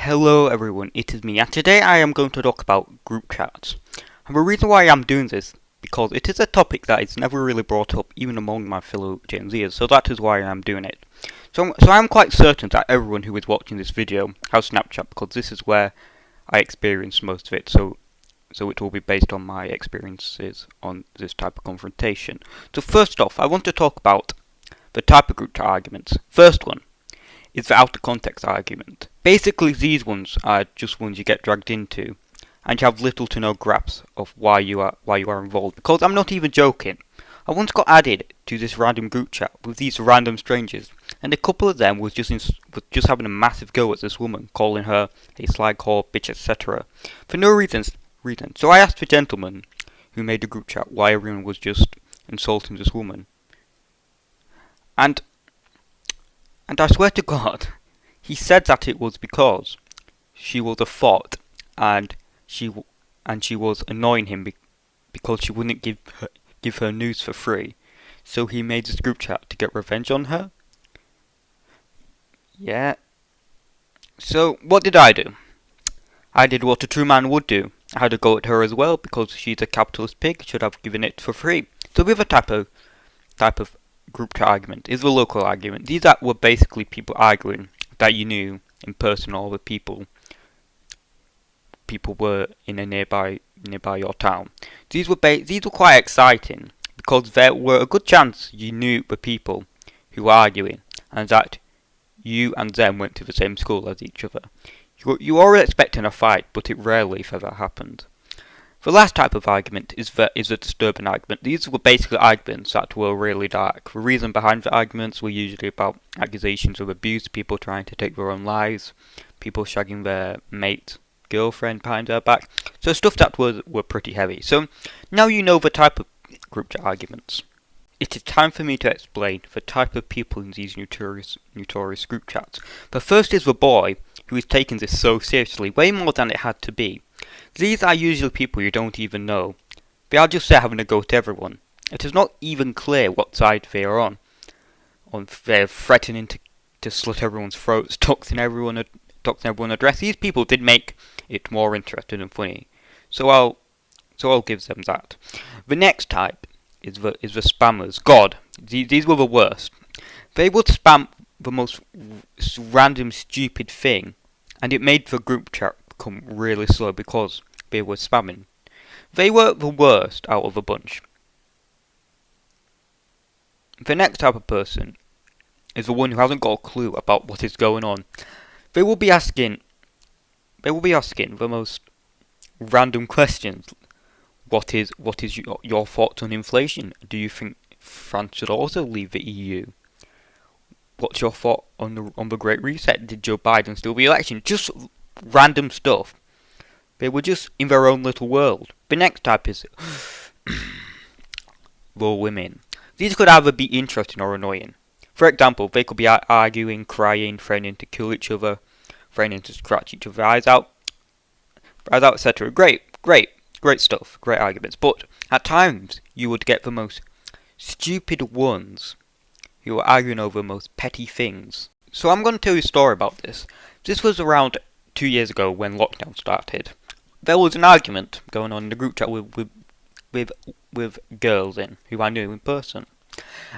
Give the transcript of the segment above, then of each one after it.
Hello everyone, it is me, and today I am going to talk about group chats. And the reason why I'm doing this, because it is a topic that is never really brought up even among my fellow Gen Zers, so that is why I'm doing it. So I'm quite certain that everyone who is watching this video has Snapchat, because this is where I experienced most of it, so it will be based on my experiences on this type of confrontation. So first off, I want to talk about the type of group chat arguments. First one is the out of context argument. Basically, these ones are just ones you get dragged into, and you have little to no grasp of why you are involved. Because I'm not even joking. I once got added to this random group chat with these random strangers, and a couple of them was just having a massive go at this woman, calling her a slag whore, bitch, etc. for no reason. So I asked the gentleman who made the group chat why everyone was just insulting this woman, and I swear to God, he said that it was because she was a thought, and she was annoying him because she wouldn't give her news for free. So he made this group chat to get revenge on her. Yeah. So what did I do? I did what a true man would do. I had to go at her as well because she's a capitalist pig. Should have given it for free. So the other type of group chat argument is the local argument. These were basically people arguing that you knew in person, or the people were in a nearby your town. These were quite exciting because there were a good chance you knew the people who were arguing, and that you and them went to the same school as each other. You were expecting a fight, but it rarely if ever happened. The last type of argument is a disturbing argument. These were basically arguments that were really dark. The reason behind the arguments were usually about accusations of abuse, people trying to take their own lives, people shagging their mate, girlfriend behind their back. So stuff that were pretty heavy. So now you know the type of group chat arguments. It is time for me to explain the type of people in these notorious group chats. The first is the boy who is taking this so seriously, way more than it had to be. These are usually people you don't even know. They are just there having a go at everyone. It is not even clear what side they are on. They're threatening to slit everyone's throats, doxing everyone address. These people did make it more interesting and funny. So I'll give them that. The next type is the spammers. God, these were the worst. They would spam the most random stupid thing, and it made the group chat become really slow because they were spamming. They were the worst out of the bunch. The next type of person is the one who hasn't got a clue about what is going on. They will be asking the most random questions. What is your thoughts on inflation? Do you think France should also leave the EU? What's your thought on the Great Reset? Did Joe Biden steal the election? Just random stuff. They were just in their own little world. The next type is raw women. These could either be interesting or annoying. For example, they could be arguing, crying, threatening to kill each other, threatening to scratch each other's eyes out, etc. Great stuff, great arguments. But at times, you would get the most stupid ones who were arguing over the most petty things. So I'm going to tell you a story about this. This was around 2 years ago when lockdown started. There was an argument going on in the group chat with girls in who I knew in person.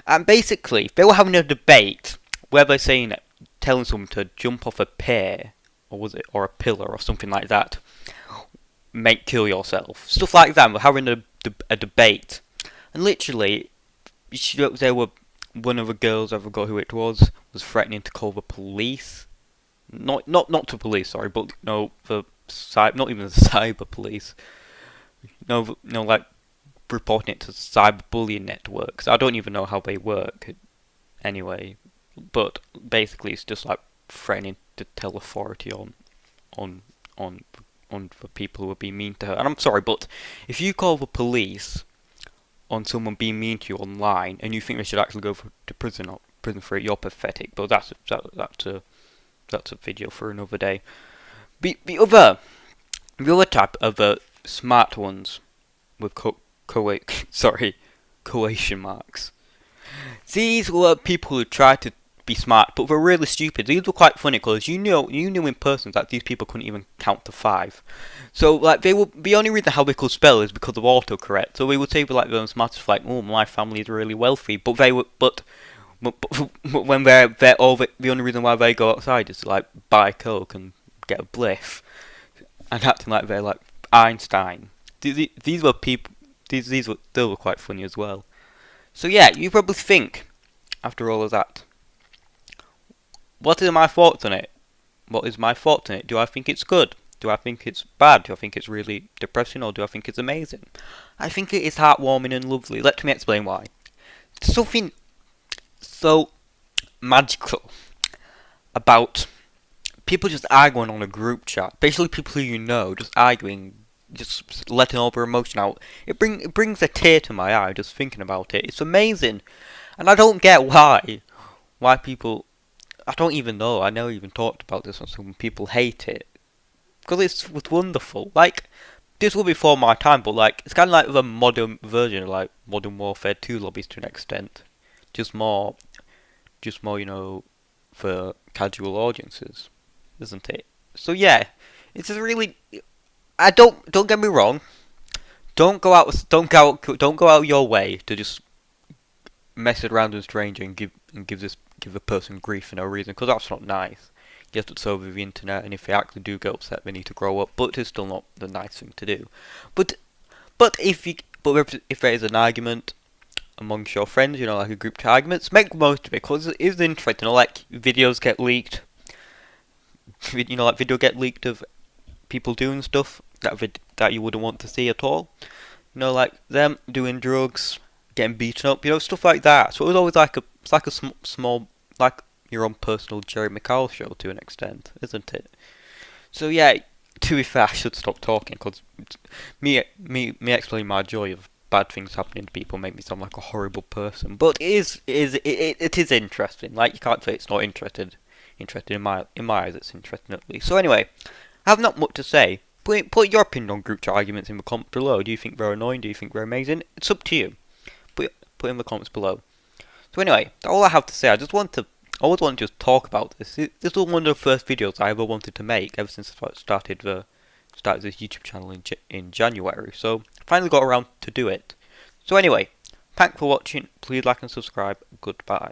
And basically, they were having a debate where they're telling someone to jump off a pier, or a pillar or something like that. Kill yourself. Stuff like that. We're having a debate. And literally, one of the girls, I forgot who it was threatening to call the police. Not the police, sorry, but no, not even the cyber police. No, like reporting it to cyberbullying networks. I don't even know how they work, anyway. But basically, it's just like threatening to tell authority on the people who are being mean to her. And I'm sorry, but if you call the police on someone being mean to you online, and you think they should actually go to prison for it, you're pathetic. But that's a video for another day. The other type of the smart ones with quotation marks. These were people who tried to be smart, but they're really stupid. These were quite funny because you knew in person that these people couldn't even count to 5. So like they were the only reason how they could spell is because of autocorrect. So we would say like those matters like, oh, my family is really wealthy, but they were but when they're all the only reason why they go outside is to like buy coke and get a bliff and acting like they're like Einstein. These were people. They were quite funny as well. So yeah, you probably think after all of that, what are my thoughts on it? What is my thoughts on it? Do I think it's good? Do I think it's bad? Do I think it's really depressing, or do I think it's amazing? I think it is heartwarming and lovely. Let me explain why. Something so magical about people just arguing on a group chat. Basically, people who you know just arguing, just letting all their emotion out. It brings a tear to my eye just thinking about it. It's amazing, and I don't get why people. I don't even know. I never even talked about this, and some people hate it because it's wonderful. Like this was before my time, but like it's kind of like the modern version of like Modern Warfare 2 lobbies to an extent, just more, for casual audiences, isn't it? So yeah, it's just really. I don't get me wrong. Don't go out your way to just mess around with a stranger and give a person grief for no reason, because that's not nice. Yes, it's over the internet, and if they actually do get upset, they need to grow up. But it's still not the nice thing to do. But if there is an argument amongst your friends, like a group chat arguments, make the most of it, because it is interesting. Like videos get leaked, like video get leaked of people doing stuff that you wouldn't want to see at all. Like them doing drugs, getting beaten up, stuff like that. So it was always like a small, like your own personal Jerry McCall show to an extent, isn't it? So yeah, to be fair, I should stop talking because me explaining my joy of bad things happening to people make me sound like a horrible person. But it is interesting. Like you can't say it's not interested in my eyes. It's interesting at least. So anyway, I have not much to say. Put your opinion on group chat arguments in the comments below. Do you think they're annoying? Do you think they're amazing? It's up to you. Put in the comments below. So anyway, that's all I have to say. I always want to just talk about this. This was one of the first videos I ever wanted to make ever since I started this YouTube channel in January. So I finally got around to do it. So anyway, thanks for watching. Please like and subscribe. Goodbye.